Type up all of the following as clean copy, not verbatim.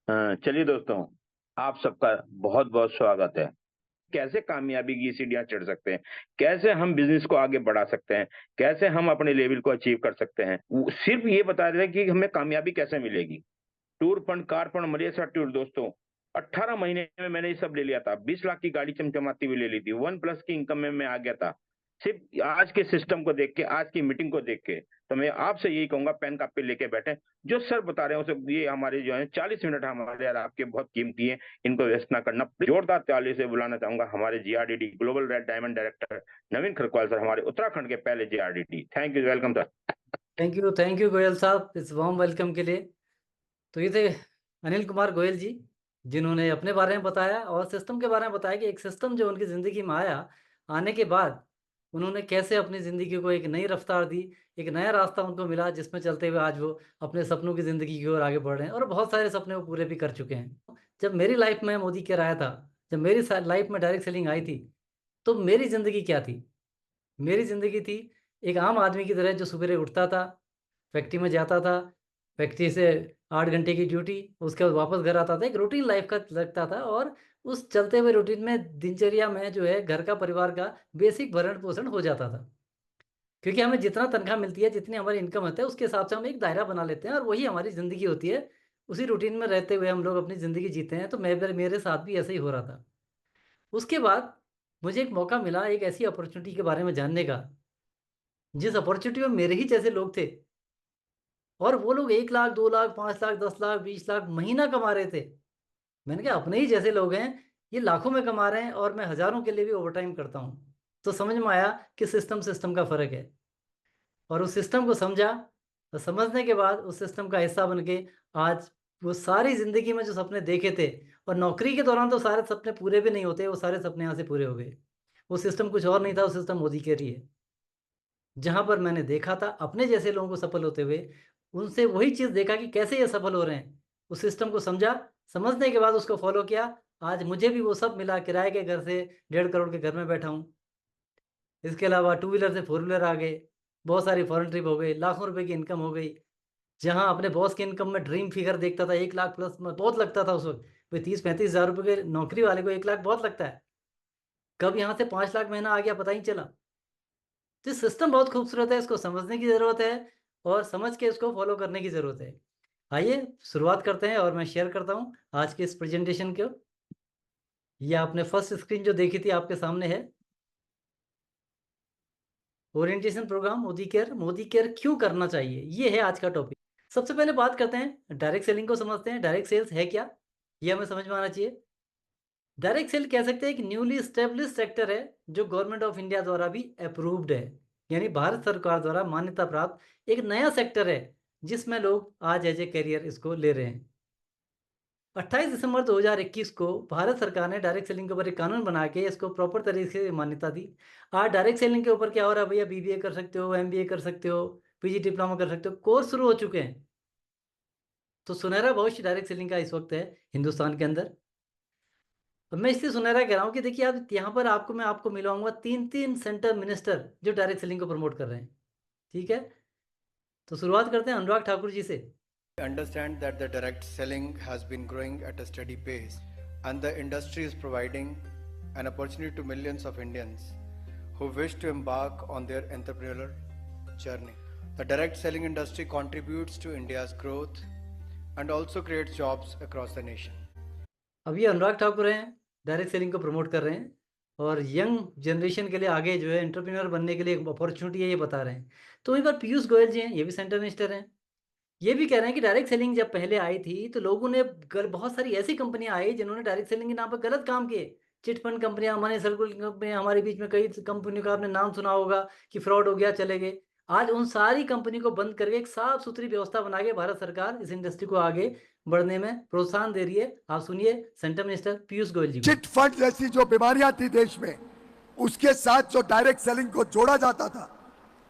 चलिए दोस्तों, आप सबका बहुत बहुत स्वागत है। कैसे कामयाबी की सीढ़ियां चढ़ सकते हैं, कैसे हम बिजनेस को आगे बढ़ा सकते हैं, कैसे हम अपने लेवल को अचीव कर सकते हैं, सिर्फ ये बता रहे हैं कि हमें कामयाबी कैसे मिलेगी। Tour fund, car fund, Malaysia tour दोस्तों, 18 महीने में मैंने ये सब ले लिया था। 20 लाख की गाड़ी चमचमाती हुई ले ली थी। 1+ की इनकम में मैं आ गया था, सिर्फ आज के सिस्टम को देख के, आज की मीटिंग को देख के। तो मैं आपसे यही कहूंगा, पेन कापी लेके बैठे, जो सर बता रहे हैं उसे, ये हमारे जो है 40 मिनट हमारे यार आपके बहुत कीमती है, इनको वेस्ट ना करना। जोरदार ताली से बुलाना चाहूंगा हमारे GRDD global red diamond director Naveen Kharkwal sir, हमारे उत्तराखंड के पहले GRDD. Thank you, welcome sir. Thank you Goyal sahab, इस वार्म वेलकम के लिए। तो ये थे अनिल कुमार गोयल जी, जिन्होंने अपने बारे में बताया और सिस्टम के बारे में बताया कि एक सिस्टम जो उनकी ज़िंदगी में आया, आने के बाद उन्होंने कैसे अपनी ज़िंदगी को एक नई रफ्तार दी, एक नया रास्ता उनको मिला, जिसमें चलते हुए आज वो अपने सपनों की ज़िंदगी की ओर आगे बढ़ रहे हैं और बहुत सारे सपने वो पूरे भी कर चुके हैं। जब मेरी लाइफ में मोदी केयर आया था, जब मेरी लाइफ में डायरेक्ट सेलिंग आई थी, तो मेरी ज़िंदगी क्या थी? मेरी ज़िंदगी थी एक आम आदमी की तरह, जो सुबह उठता था, फैक्ट्री में जाता था, फैक्ट्री से 8 घंटे की ड्यूटी, उसके बाद वापस घर आता था। एक रूटीन लाइफ़ का लगता था और उस चलते हुए रूटीन में, दिनचर्या में जो है घर का, परिवार का बेसिक भरण-पोषण हो जाता था। क्योंकि हमें जितना तनख्वाह मिलती है, जितनी हमारी इनकम होता है, उसके हिसाब से हम एक दायरा बना लेते हैं और वही हमारी ज़िंदगी होती है। उसी रूटीन में रहते हुए हम लोग अपनी ज़िंदगी जीते हैं, तो मेरे साथ भी ऐसा ही हो रहा था। उसके बाद मुझे एक मौका मिला एक ऐसी अपॉर्च्युनिटी के बारे में जानने का, जिस अपॉर्च्युनिटी में मेरे ही जैसे लोग थे और वो लोग 1 लाख, 2 लाख, 5 लाख, 10 लाख, 20 लाख महीना कमा रहे थे। मैंने कहा अपने ही जैसे लोग हैं, ये लाखों में कमा रहे हैं और मैं हज़ारों के लिए भी ओवरटाइम करता हूँ। तो समझ में आया कि सिस्टम सिस्टम का फ़र्क है और उस सिस्टम को समझा और समझने के बाद उस सिस्टम का हिस्सा बन के आज वो सारी ज़िंदगी में जो सपने देखे थे, और नौकरी के दौरान तो सारे सपने पूरे भी नहीं होते, वो सारे सपने यहाँ से पूरे हो गए। वो सिस्टम कुछ और नहीं था, वो सिस्टम मोदी केयर ही है। जहाँ पर मैंने देखा था अपने जैसे लोगों को सफल होते हुए, उनसे वही चीज़ देखा कि कैसे ये सफल हो रहे हैं। उस सिस्टम को समझा, समझने के बाद उसको फ़ॉलो किया। आज मुझे भी वो सब मिला, किराए के घर से 1.5 करोड़ के घर में बैठा हूँ। इसके अलावा टू व्हीलर से फोर व्हीलर आ गए, बहुत सारी फॉरेन ट्रिप हो गई, लाखों रुपए की इनकम हो गई। जहाँ अपने बॉस की इनकम में ड्रीम फिगर देखता था 1 लाख प्लस, में बहुत लगता था उस वक़्त। भाई 30-35 हज़ार रुपए के नौकरी वाले को 1 लाख बहुत लगता है। कब यहाँ से 5 लाख महीना आ गया पता ही नहीं चला। तो सिस्टम बहुत खूबसूरत है, इसको समझने की ज़रूरत है और समझ के इसको फ़ॉलो करने की ज़रूरत है। आइए शुरुआत करते हैं और मैं शेयर करता हूँ आज की इस प्रेज़ेंटेशन को। ये आपने फर्स्ट स्क्रीन जो देखी थी आपके सामने है। ओरिएंटेशन प्रोग्राम मोदी केयर क्यों करना चाहिए? ये है आज का टॉपिक। सबसे पहले बात करते हैं डायरेक्ट सेलिंग को समझते हैं। डायरेक्ट सेल्स है क्या? ये हमें समझ में आना चाहिए। डायरेक्ट सेल कह सकते हैं कि न्यूली एस्टेब्लिश्ड सेक्टर है, जो गवर्नमेंट ऑफ इंडिया द्वारा भी अप्रूव्ड है। यानी भारत सरकार द्वारा मान्यता प्राप्त एक नया सेक्टर है, जिसमें लोग आज एज ए करियर इसको ले रहे हैं। 28 दिसंबर 2021 को भारत सरकार ने डायरेक्ट सेलिंग के ऊपर एक कानून बना के इसको प्रॉपर तरीके से मान्यता दी। आज डायरेक्ट सेलिंग के ऊपर क्या हो रहा है भैया? बीबीए कर सकते हो, एमबीए कर सकते हो, पीजी डिप्लोमा कर सकते हो, कोर्स शुरू हो चुके हैं। तो सुनहरा भविष्य डायरेक्ट सेलिंग का इस वक्त है हिंदुस्तान के अंदर। अब मैं इसलिए सुनहरा कह रहा हूँ कि देखिए, आप यहाँ पर मैं आपको मिलवाऊंगा 3 सेंटर मिनिस्टर जो डायरेक्ट सेलिंग को प्रमोट कर रहे हैं। ठीक है, तो शुरुआत करते हैं अनुराग ठाकुर जी से। Understand that the direct selling has been growing at a steady pace, and the industry is providing an opportunity to millions of Indians who wish to embark on their entrepreneurial journey. The direct selling industry contributes to India's growth and also creates jobs across the nation. अब ये अनुराग ठाकुर हैं, direct selling को promote कर रहे हैं और young generation के लिए आगे जो है एंटरप्रेन्योर बनने के लिए एक अपॉर्चुनिटी है, ये बता रहे हैं। तो एक बार पीयूष गोयल जी हैं, ये भी सेंटर मिनिस्टर हैं। ये भी कह रहे हैं कि डायरेक्ट सेलिंग जब पहले आई थी, तो लोगों ने बहुत सारी ऐसी कंपनियां आई जिन्होंने डायरेक्ट सेलिंग के नाम पर गलत काम किए। चिट फंड कंपनियां, मनी सर्कुलर कंपनियां, हमारे बीच में कई कंपनियों का आपने नाम सुना होगा कि फ्रॉड हो गया, चले गए। आज उन सारी कंपनी को बंद करके एक साफ सुथरी व्यवस्था बना के भारत सरकार इस इंडस्ट्री को आगे बढ़ने में प्रोत्साहन दे रही है। आप सुनिए सेंटर मिनिस्टर पीयूष गोयल जी को। चिट फंड जैसी जो बीमारियां थी देश में, उसके साथ जो डायरेक्ट सेलिंग को जोड़ा जाता था,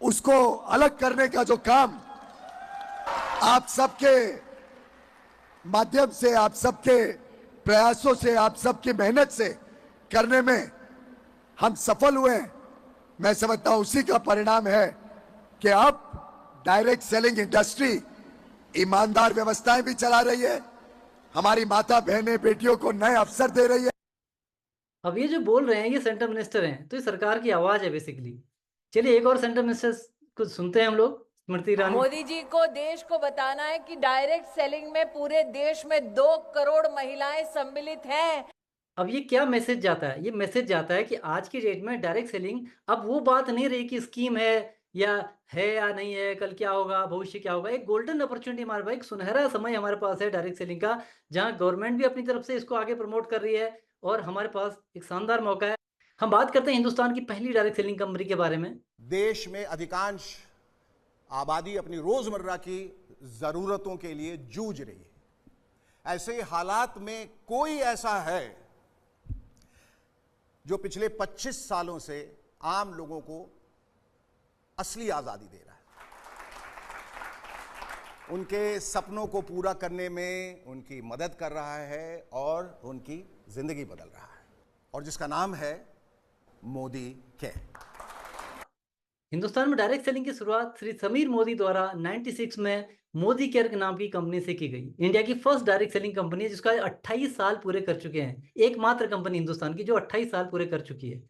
उसको अलग करने का जो काम आप सबके माध्यम से, आप सबके प्रयासों से, आप सबकी मेहनत से करने में हम सफल हुए हैं, मैं समझता हूं उसी का परिणाम है कि अब डायरेक्ट सेलिंग इंडस्ट्री ईमानदार व्यवस्थाएं भी चला रही है, हमारी माता बहनें बेटियों को नए अवसर दे रही है। अब ये जो बोल रहे हैं ये सेंटर मिनिस्टर हैं, तो ये सरकार की आवाज है बेसिकली। चलिए एक और सेंटर मिनिस्टर को सुनते हैं हम लोग, स्मृति ईरानी। मोदी जी को देश को बताना है कि डायरेक्ट सेलिंग में पूरे देश में 2 करोड़ महिलाएं सम्मिलित हैं। अब ये क्या मैसेज जाता है? ये मैसेज जाता है कि आज की डेट में डायरेक्ट सेलिंग अब वो बात नहीं रही कि स्कीम है या नहीं है, कल क्या होगा, भविष्य क्या होगा। एक गोल्डन अपॉर्चुनिटी हमारे पास, एक सुनहरा समय हमारे पास है डायरेक्ट सेलिंग का, जहां गवर्नमेंट भी अपनी तरफ से इसको आगे प्रमोट कर रही है और हमारे पास एक शानदार मौका है। हम बात करते हैं हिंदुस्तान की पहली डायरेक्ट सेलिंग कंपनी के बारे में। देश में अधिकांश आबादी अपनी रोजमर्रा की जरूरतों के लिए जूझ रही है। ऐसे हालात में कोई ऐसा है जो पिछले 25 सालों से आम लोगों को असली आजादी दे रहा है, उनके सपनों को पूरा करने में उनकी मदद कर रहा है और उनकी जिंदगी बदल रहा है, और जिसका नाम है मोदी केयर। हिंदुस्तान में डायरेक्ट सेलिंग की शुरुआत श्री समीर मोदी द्वारा 96 में मोदी केयर के नाम की कंपनी से की गई। इंडिया की फर्स्ट डायरेक्ट सेलिंग कंपनी है जिसका 28 साल पूरे कर चुके हैं। एकमात्र कंपनी हिंदुस्तान की जो 28 साल पूरे कर चुकी है।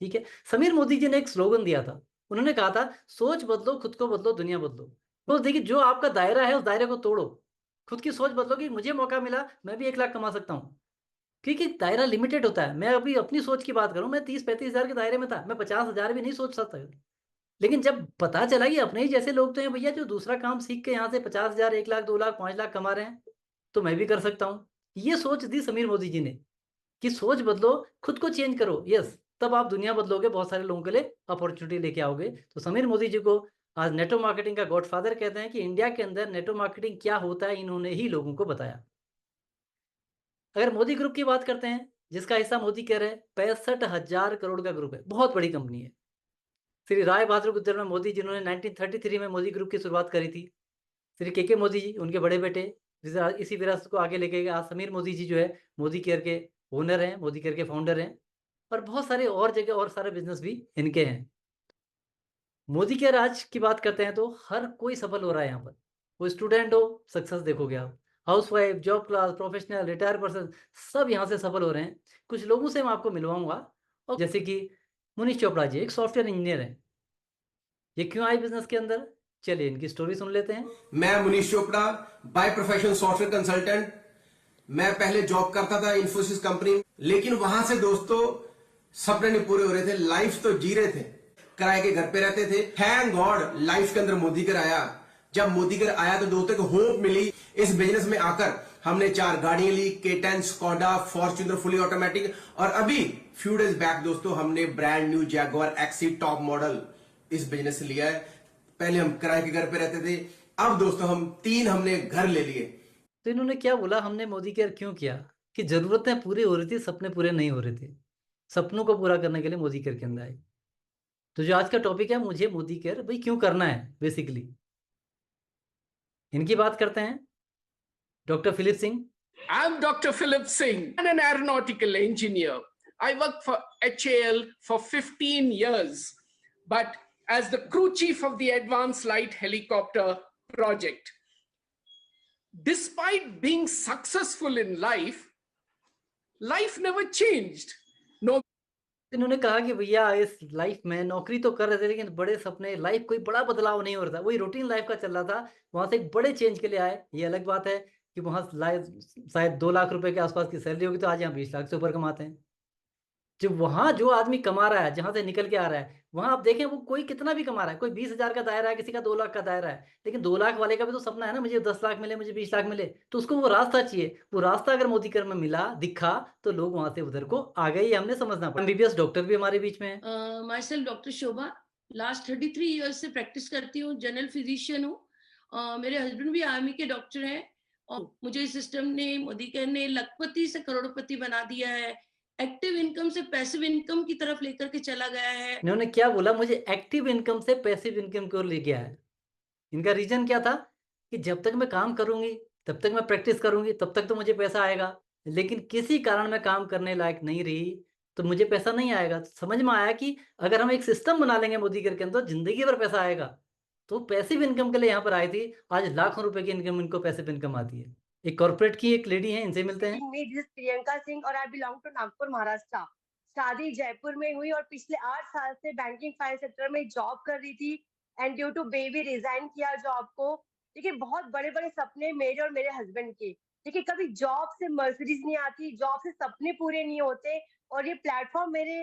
ठीक है, समीर मोदी जी ने एक स्लोगन दिया था। उन्होंने कहा था, सोच बदलो, खुद को बदलो, दुनिया बदलो। तो देखिए, जो आपका दायरा है उस दायरे को तोड़ो, खुद की सोच बदलो कि मुझे मौका मिला, मैं भी 1 लाख कमा सकता हूँ। क्योंकि दायरा लिमिटेड होता है। मैं अभी अपनी सोच की बात करूं, मैं 30-35 हजार के दायरे में था, मैं 50 हजार भी नहीं सोच सकता। लेकिन जब पता चला कि अपने ही जैसे लोग तो हैं भैया जो दूसरा काम सीख के यहाँ से 50 हजार, 1 लाख, 2 लाख, 5 लाख कमा रहे हैं, तो मैं भी कर सकता हूँ। ये सोच दी समीर मोदी जी ने कि सोच बदलो, खुद को चेंज करो। यस, तब आप दुनिया बदलोगे, बहुत सारे लोगों के लिए अपॉर्चुनिटी लेके आओगे। तो समीर मोदी जी को आज नेटो मार्केटिंग का गॉडफादर कहते हैं कि इंडिया के अंदर नेटो मार्केटिंग क्या होता है इन्होंने ही लोगों को बताया। अगर मोदी ग्रुप की बात करते हैं, जिसका हिस्सा मोदी केयर है, 65,000 करोड़ का ग्रुप है, बहुत बड़ी कंपनी है। श्री राय बहादुर गुर्जर मोदी जिन्होंने 1933 में मोदी ग्रुप की शुरुआत करी थी। श्री के मोदी जी, उनके बड़े बेटे, इसी विरासत को आगे लेके गए। आज समीर मोदी जी जो है मोदी केयर के ओनर हैं, मोदी केयर के फाउंडर हैं, और बहुत सारे और जगह और सारे बिजनेस भी इनके हैं। मोदी केयर आज की बात करते हैं तो हर कोई सफल हो रहा है यहाँ पर। वो स्टूडेंट हो, सक्सेस देखोगे आप, housewife, job class, professional, retire person, सब यहाँ से सफल हो रहे हैं। कुछ लोगों से मैं आपको मिलवाऊंगा, और जैसे कि मुनीश चोपड़ा जी एक सॉफ्टवेयर इंजीनियर हैं। ये क्यों आए बिजनेस के अंदर, चलिए इनकी स्टोरी सुन लेते हैं। मैं Munish Chopra, by profession software consultant. मैं पहले जॉब करता था इन्फोसिस कंपनी, लेकिन वहां से दोस्तों सपने नहीं पूरे हो रहे थे, लाइफ तो जी रहे थे, किराए के घर पे रहते थे। थैंक गॉड लाइफ के अंदर मोदी केयर आया। जब मोदी केयर आया तो दोस्तों को होप मिली। इस बिजनेस में आकर हमने 4 गाड़ियां ली, K10, Skoda, Fortuner fully automatic, और अभी फ्यू डेज बैक दोस्तों हमने brand new Jaguar XE top model इस बिजनेस से लिया है। पहले हम किराए के घर पे रहते थे, अब दोस्तों हम 3 हमने घर ले लिए। तो इन्होंने क्या बोला, हमने मोदी केयर क्यों किया? कि जरूरतें पूरी हो रही थी, सपने पूरे नहीं हो रहे थे। सपनों को पूरा करने के लिए मोदी केयर के अंदर आए। तो जो आज का टॉपिक है, मुझे मोदी केयर भाई क्यों करना है, बेसिकली इनकी बात करते हैं। Doctor Philip Singh. I'm Dr. Philip Singh. I'm an aeronautical engineer. I worked for HAL for 15 years, but as the crew chief of the Advanced Light Helicopter project. Despite being successful in life, life never changed. No. इन्होंने कहा कि भैया इस life में नौकरी तो कर रहे थे, लेकिन बड़े सपने, लाइफ कोई बड़ा बदलाव नहीं हो रहा था, वही रूटीन लाइफ का चल रहा था। वहां से एक बड़े चेंज के लिए आए। ये अलग बात है कि वहां शायद 2 लाख रुपए के आसपास की सैलरी होगी, तो आज यहाँ 20 लाख से ऊपर कमाते हैं। जो वहां जो आदमी कमा रहा है, जहां से निकल के आ रहा है, वहां आप देखें वो कोई कितना भी कमा रहा है। कोई 20,000 का दायरा है, किसी का 2 लाख का दायरा है, लेकिन 2 लाख वाले का भी तो सपना है ना, मुझे 10 लाख मिले, मुझे 20 लाख मिले। तो उसको वो रास्ता चाहिए। वो रास्ता अगर मोदी केयर में मिला, दिखा, तो लोग वहां से उधर को आ गए। हमने समझना पड़ा। MBBS डॉक्टर भी हमारे बीच में है। My self doctor Shobha, last 33 years से प्रैक्टिस करती हूँ, जनरल फिजिशियन हूँ। मेरे हस्बैंड भी आर्मी के डॉक्टर हैं, और मुझे इस सिस्टम ने, मोदी केयर ने लखपति से करोड़पति बना दिया है। एक्टिव इनकम से पैसिव इनकम की तरफ लेकर के चला गया है। इन्होंने क्या बोला, मुझे एक्टिव इनकम से पैसिव इनकम को ले गया है। इनका रीजन क्या था कि जब तक मैं काम करूंगी, तब तक मैं प्रैक्टिस करूंगी, तब तक तो मुझे पैसा आएगा, लेकिन किसी कारण मैं काम करने लायक नहीं रही तो मुझे पैसा नहीं आएगा। समझ में आया कि अगर हम एक सिस्टम बना लेंगे मोदी केयर के अंदर, जिंदगी भर पैसा आएगा। तो पैसिव इनकम के लिए यहाँ पर आई थी। आज लाखों रुपए की इनकम, इनको पैसिव इनकम आती है। एक कॉर्पोरेट की एक लेडी है, इनसे मिलते हैं। Me, this is Priyanka Singh और I belong to Nagpur Maharashtra. शादी जयपुर में हुई और पिछले 8 साल से बैंकिंग फाइनेंस सेक्टर में जॉब कर रही थी and due to baby resign किया जॉब को। देखिए बहुत बड़े बड़े सपने मेरे और मेरे हस्बैंड के। देखिए कभी जॉब से मर्सिडीज नहीं आती, जॉब से सपने पूरे नहीं होते और ये प्लेटफॉर्म मेरे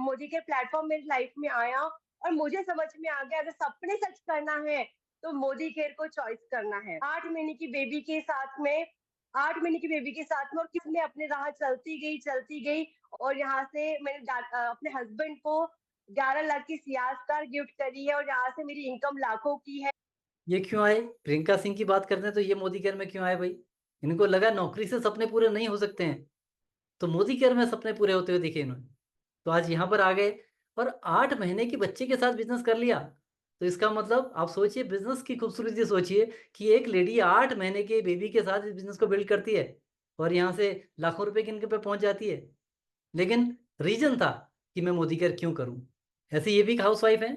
मोदी के प्लेटफॉर्म मेरी लाइफ में आया और मुझे समझ में आ गया अगर सपने सच करना है तो मोदी केयर को चॉइस करना है। 8 महीने की बेबी के साथ में और किसने अपने राह चलती गई और यहाँ से मैंने अपने हस्बैंड को 11 लाख की सियाज कार गिफ्ट करी है और यहाँ से मेरी इनकम लाखों की है। ये क्यों आए? प्रियंका सिंह की बात करते हैं तो ये मोदी केयर में क्यों आए भाई? इनको लगा नौकरी से सपने पूरे नहीं हो सकते हैं, तो मोदी केयर में सपने पूरे होते हुए दिखे इन्होंने, तो आज यहाँ पर आ गए और 8 महीने की बच्चे के साथ बिजनेस कर लिया। तो इसका मतलब आप सोचिए, बिजनेस की खूबसूरती सोचिए कि एक लेडी 8 महीने के बेबी के साथ इस बिजनेस को बिल्ड करती है और यहाँ से लाखों रुपए की इनकम पे पहुंच जाती है। लेकिन रीजन था कि मैं मोदी केयर क्यों करूं। ऐसे ये भी एक हाउस वाइफ है,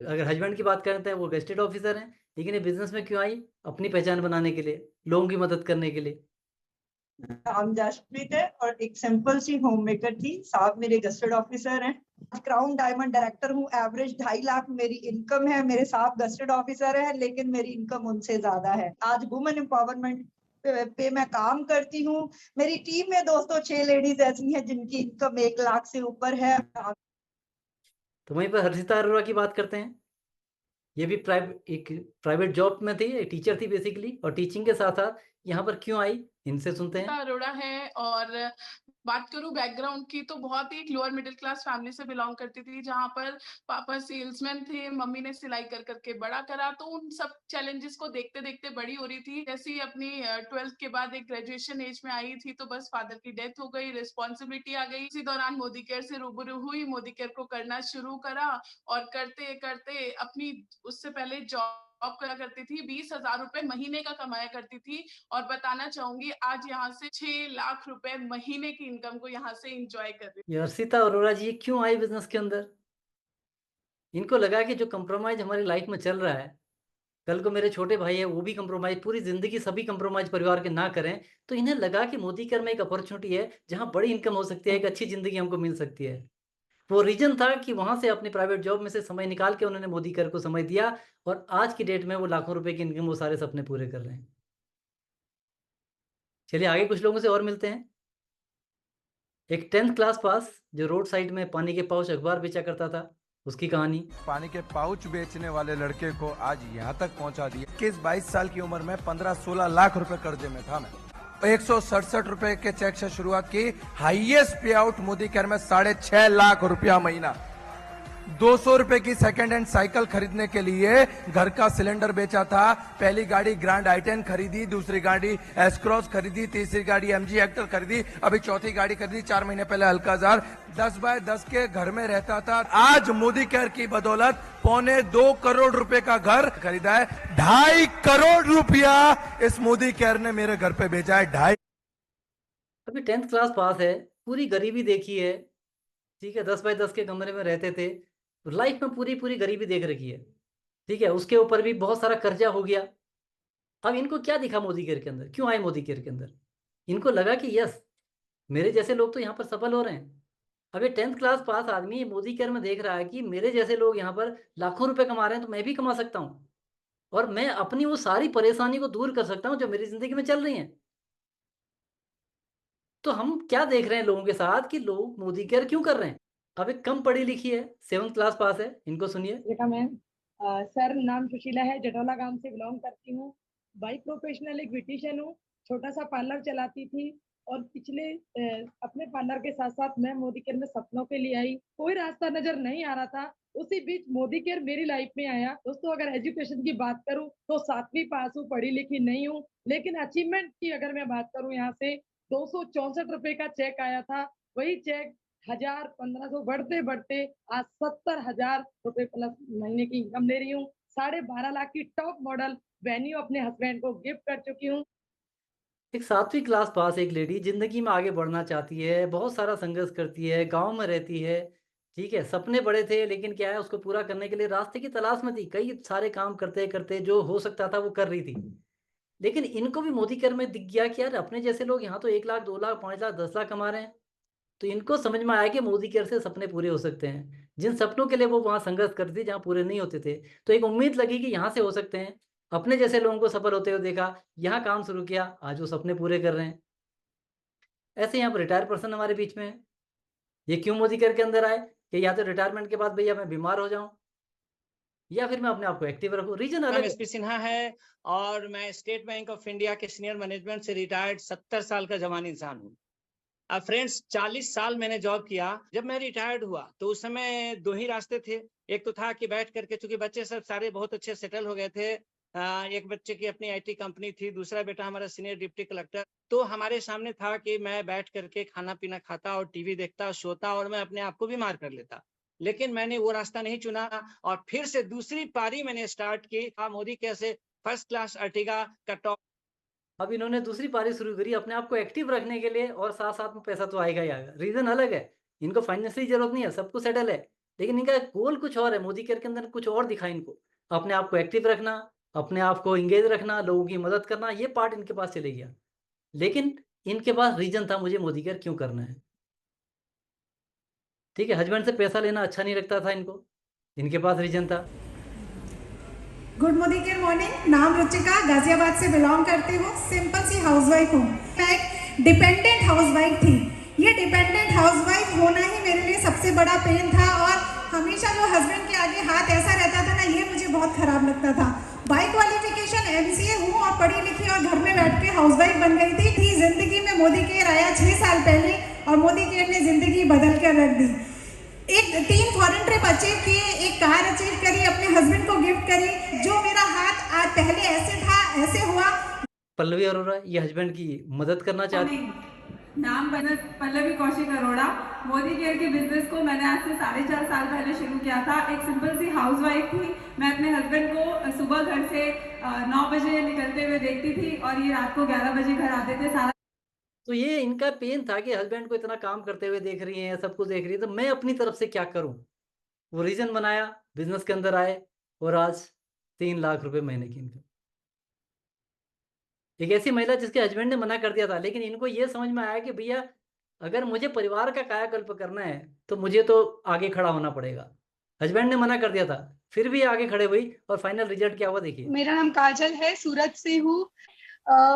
अगर हस्बैंड की बात करते हैं वो गेस्टेड ऑफिसर हैं, लेकिन ये बिजनेस में क्यों आई? अपनी पहचान बनाने के लिए, लोगों की मदद करने के लिए। नाम जसप्रीत है और एक सिंपल सी होम मेकर थी। साहब मेरे गस्टेड ऑफिसर हैं, क्राउन डायमंड डायरेक्टर हूँ। एवरेज 2.5 लाख मेरी इनकम है। मेरे साहब गस्टेड ऑफिसर है लेकिन मेरी इनकम उनसे ज्यादा है। आज वुमेन एम्पावरमेंट पे मैं काम करती हूँ। मेरी टीम में दोस्तों 6 लेडीज ऐसी हैं जिनकी इनकम 1 लाख से ऊपर है। तो वहीं पर हर्षिता अरोड़ा की बात करते हैं। ये भी प्राइवेट जॉब में थी, टीचर थी बेसिकली, और टीचिंग के साथ साथ यहाँ पर क्यों आई, इनसे सुनते हैं। अरोड़ा है और बात करूं बैकग्राउंड की तो बहुत ही एक लोअर मिडिल क्लास फैमिली से बिलोंग करती थी, जहां पर पापा सेल्समैन थे, मम्मी ने सिलाई कर करके बड़ा करा। तो उन सब चैलेंजेस को देखते देखते बड़ी हो रही थी। जैसे ही अपनी 12th के बाद एक ग्रेजुएशन एज में आई थी तो बस फादर की डेथ हो गई, रिस्पॉन्सिबिलिटी आ गई। इसी दौरान मोदी केयर से रूबरू हुई, मोदी केयर को करना शुरू करा और करते करते अपनी उससे पहले जॉब करा करती थी, 20,000 रुपए महीने का कमाया करती थी और बताना चाहूंगी आज यहाँ से 6 लाख रुपए महीने की इनकम को यहाँ से एंजॉय कर रही। ये हर्षिता अरोड़ा जी क्यों आई बिजनेस के अंदर? इनको लगा कि जो कंप्रोमाइज हमारी लाइफ में चल रहा है, कल को मेरे छोटे भाई है वो भी कंप्रोमाइज, पूरी जिंदगी सभी कंप्रोमाइज परिवार के ना करें, तो इन्हें लगा कि मोदी केयर में एक अपॉर्चुनिटी है जहां बड़ी इनकम हो सकती है, एक अच्छी जिंदगी हमको मिल सकती है। वो रीजन था कि वहां से अपनी प्राइवेट जॉब में से समय निकाल के उन्होंने मोदी केयर को समय दिया और आज की डेट में वो लाखों रुपए की इनकम, वो सारे सपने पूरे कर रहे हैं। चलिए आगे कुछ लोगों से और मिलते हैं। एक 10th क्लास पास जो रोड साइड में पानी के पाउच अखबार बेचा करता था, उसकी कहानी। पानी के पाउच बेचने वाले लड़के को आज यहाँ तक पहुँचा दिया। 21-22 साल की उम्र में 15-16 लाख रुपए कर्जे में था मैं। 167 रुपए के चेक से शुरुआत की, हाईएस्ट पे आउट मोदी केयर में 6.5 लाख रुपया महीना। 200 रुपए की सेकंड हैंड साइकिल खरीदने के लिए घर का सिलेंडर बेचा था। पहली गाड़ी ग्रैंड i10 खरीदी, दूसरी गाड़ी एस क्रॉस खरीदी, तीसरी गाड़ी MG हेक्टर खरीदी, अभी चौथी गाड़ी खरीदी। 4 महीने पहले अल्काजार 10 बाय 10 के घर में रहता था। आज मोदी केयर की बदौलत 1.25 करोड़ रुपए का घर खरीदा है। 2.5 करोड़ रुपया इस मोदी केयर ने मेरे घर पे भेजा है। 2.5। अभी 10th क्लास पास है, पूरी गरीबी देखी है, ठीक है, 10 बाय 10 के कमरे में रहते थे, लाइफ में पूरी गरीबी देख रखी है, ठीक है। उसके ऊपर भी बहुत सारा कर्जा हो गया। अब इनको क्या दिखा मोदी केयर के अंदर? क्यों आए मोदी केयर के अंदर? इनको लगा कि यस, मेरे जैसे लोग तो यहाँ पर सफल हो रहे हैं। अब ये 10th क्लास पास आदमी मोदी केयर में देख रहा है कि मेरे जैसे लोग यहाँ पर लाखों रुपए कमा रहे हैं, तो मैं भी कमा सकता हूँ और मैं अपनी वो सारी परेशानी को दूर कर सकता हूँ जो मेरी जिंदगी में चल रही है। तो हम क्या देख रहे हैं लोगों के साथ कि लोग मोदी केयर क्यों कर रहे हैं? अब एक कम पढ़ी लिखी है, 7th क्लास पास है, इनको सुनिए। बेटा मैम, सर नाम सुशीला है, जटौला गांव से बिलोंग करती हूँ। बाई प्रोफेशनल एक ब्यूटिशियन हूँ, छोटा सा पार्लर चलाती थी और पिछले अपने पार्लर के साथ साथ मैं मोदी केयर में सपनों के लिए आई। कोई रास्ता नजर नहीं आ रहा था, उसी बीच मोदी केयर मेरी लाइफ में आया। दोस्तों अगर एजुकेशन की बात करूँ तो 7वीं पास हूँ, पढ़ी लिखी नहीं हूँ, लेकिन अचीवमेंट की अगर मैं बात करूँ, यहाँ से 264 रुपए का चेक आया था। वही चेक 1000-1500 बढ़ते बढ़ते आज 70,000 रुपए प्लस महीने की इनकम ले रही हूँ। 12.5 लाख की टॉप मॉडल वेन्यू अपने हस्बैंड को गिफ्ट कर चुकी हूँ। एक 7वीं क्लास पास एक लेडी जिंदगी में आगे बढ़ना चाहती है, बहुत सारा संघर्ष करती है, गांव में रहती है, ठीक है, सपने बड़े थे, लेकिन क्या है, उसको पूरा करने के लिए रास्ते की तलाश में थी। कई सारे काम करते करते जो हो सकता था वो कर रही थी, लेकिन इनको भी मोदी केयर में दिख गया कि यार अपने जैसे लोग यहाँ तो 1 लाख, 2 लाख, 5 लाख, 10 लाख कमा रहे हैं। तो इनको समझ में आया कि मोदी केयर से सपने पूरे हो सकते हैं। जिन सपनों के लिए वो वहाँ संघर्ष करती थी, जहाँ पूरे नहीं होते थे। तो एक उम्मीद लगी कि यहाँ से हो सकते हैं। अपने जैसे लोगों को सफल होते हुए देखा, यहाँ काम शुरू किया, आज वो सपने पूरे कर रहे हैं। ऐसे यहाँ पर रिटायर्ड पर्सन हमारे बीच में है। ये क्यों मोदी केयर के अंदर आए कि या तो रिटायरमेंट के बाद भैया मैं बीमार हो जाऊँ या फिर मैं अपने आप को एक्टिव रखूँ। रीजन अलग नाम है। एसपी सिन्हा है और मैं स्टेट बैंक ऑफ इंडिया के सीनियर मैनेजमेंट से रिटायर्ड 70 साल का जवान इंसान हूँ। अब फ्रेंड्स 40 साल मैंने जॉब किया। जब मैं रिटायर्ड हुआ तो उस समय 2 ही रास्ते थे। एक तो था कि बैठ करके, चूंकि बच्चे सब सारे बहुत अच्छे सेटल हो गए थे, एक बच्चे की अपनी आईटी कंपनी थी, दूसरा बेटा हमारा सीनियर डिप्टी कलेक्टर। तो हमारे सामने था कि मैं बैठ करके खाना पीना खाता और टीवी देखता, सोता और मैं अपने आप को बीमार कर लेता। लेकिन मैंने वो रास्ता नहीं चुना और फिर से दूसरी पारी मैंने स्टार्ट की। मोदी कैसे फर्स्ट क्लास अर्टिगा का टॉप। अब इन्होंने दूसरी पारी शुरू करी अपने आप को एक्टिव रखने के लिए और साथ-साथ में पैसा तो आएगा ही आएगा। रीज़न अलग है। इनको फाइनेंशियली ज़रूरत नहीं है, सब कुछ सेटल है। लेकिन इनका गोल कुछ और है, मोदी केयर के अंदर कुछ और दिखा इनको। अपने आप को एक्टिव रखना, अपने आप को एंगेज रखना, लोगों की मदद करना, ये पार्ट इनके पास चले गया। लेकिन इनके पास रीज़न था मुझे मोदी केयर क्यों करना है। ठीक है, हस्बैंड से पैसा लेना अच्छा नहीं लगता था इनको। इनके पास रीज़न था। Good Modi care morning. नाम रुचिका, गाजियाबाद से बिलोंग करती हूँ। सिंपल सी हाउसवाइफ हूँ। मैं एक डिपेंडेंट हाउसवाइफ थी। ये डिपेंडेंट हाउसवाइफ होना ही मेरे लिए सबसे बड़ा पेन था और हमेशा जो हस्बैंड के आगे हाथ ऐसा रहता था ना, ये मुझे बहुत खराब लगता था। बाई क्वालिफिकेशन MCA हूँ और पढ़ी लिखी और घर में बैठ के हाउसवाइफ बन गई थी। जिंदगी में मोदी केयर आया 6 साल पहले और मोदी केयर ने जिंदगी बदल कर रख दी। एक 3 फॉरेन ट्रिप अचीव किए, एक कार अचीव करी, अपने हस्बैंड को गिफ्ट करी। जो मेरा हाथ आज पहले ऐसे था ऐसे हुआ। पल्लवी अरोड़ा ये हस्बैंड की मदद करना चाहती। नाम पल्लवी कौशिक अरोड़ा। मोदी केयर के बिजनेस को मैंने आज से 4.5 साल पहले शुरू किया था। एक सिंपल सी हाउसवाइफ थी। मैं अपने हस्बैंड को सुबह घर से 9 बजे निकलते हुए देखती थी और ये रात को 11 बजे घर आते थे। सारा तो ये इनका पेन था कि हस्बैंड को इतना काम करते हुए देख रही हैं, सब कुछ देख रही है, तो मैं अपनी तरफ से क्या करूं। वो रीजन बनाया, बिजनेस के अंदर आए और आज 3 लाख रुपए महीने की इनकम। एक ऐसी महिला जिसके हस्बैंड ने मना कर दिया था, लेकिन इनको ये समझ में आया कि भैया अगर मुझे परिवार का कायाकल्प करना है तो मुझे तो आगे खड़ा होना पड़ेगा। हस्बैंड ने मना कर दिया था, फिर भी आगे खड़े हुई और फाइनल रिजल्ट क्या हुआ देखिए। मेरा नाम काजल है, सूरत से हूँ।